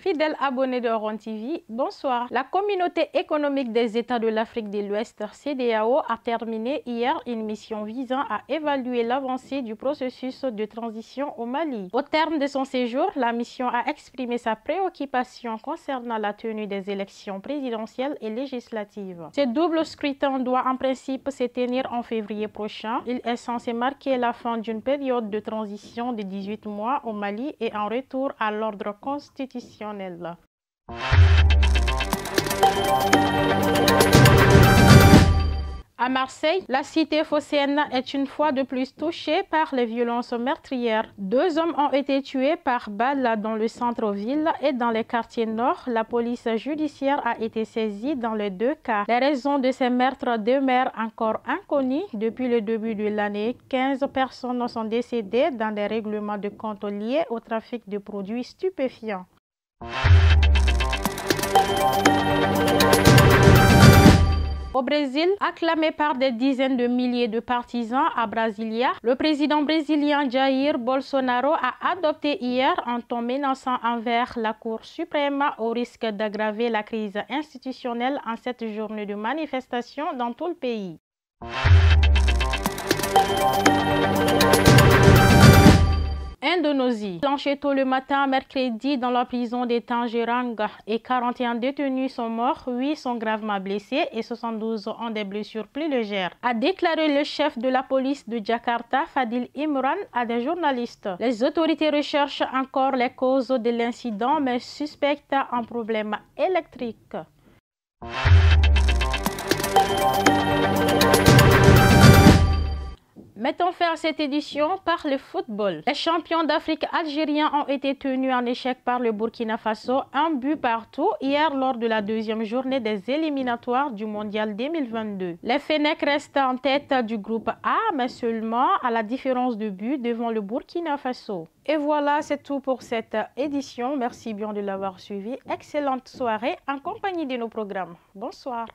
Fidèles abonnés de Oron TV, bonsoir. La communauté économique des États de l'Afrique de l'Ouest, CEDEAO, a terminé hier une mission visant à évaluer l'avancée du processus de transition au Mali. Au terme de son séjour, la mission a exprimé sa préoccupation concernant la tenue des élections présidentielles et législatives. Ce double scrutin doit en principe se tenir en février prochain. Il est censé marquer la fin d'une période de transition de 18 mois au Mali et un retour à l'ordre constitutionnel. À Marseille, la cité phocéenne est une fois de plus touchée par les violences meurtrières. 2 hommes ont été tués par balles dans le centre-ville et dans les quartiers nord. La police judiciaire a été saisie dans les 2 cas. Les raisons de ces meurtres demeurent encore inconnues. Depuis le début de l'année, 15 personnes sont décédées dans des règlements de compte liés au trafic de produits stupéfiants. Au Brésil, acclamé par des dizaines de milliers de partisans à Brasilia, le président brésilien Jair Bolsonaro a adopté hier un ton menaçant envers la Cour suprême au risque d'aggraver la crise institutionnelle en cette journée de manifestation dans tout le pays. Indonésie. Planché tôt le matin mercredi dans la prison de Tangerang et 41 détenus sont morts, 8 sont gravement blessés et 72 ont des blessures plus légères, a déclaré le chef de la police de Jakarta, Fadil Imran, à des journalistes. Les autorités recherchent encore les causes de l'incident mais suspectent un problème électrique. Mettons fin à cette édition par le football. Les champions d'Afrique algériens ont été tenus en échec par le Burkina Faso, 1 but partout, hier lors de la 2e journée des éliminatoires du Mondial 2022. Les Fennecs restent en tête du groupe A, mais seulement à la différence de but devant le Burkina Faso. Et voilà, c'est tout pour cette édition. Merci bien de l'avoir suivi. Excellente soirée en compagnie de nos programmes. Bonsoir.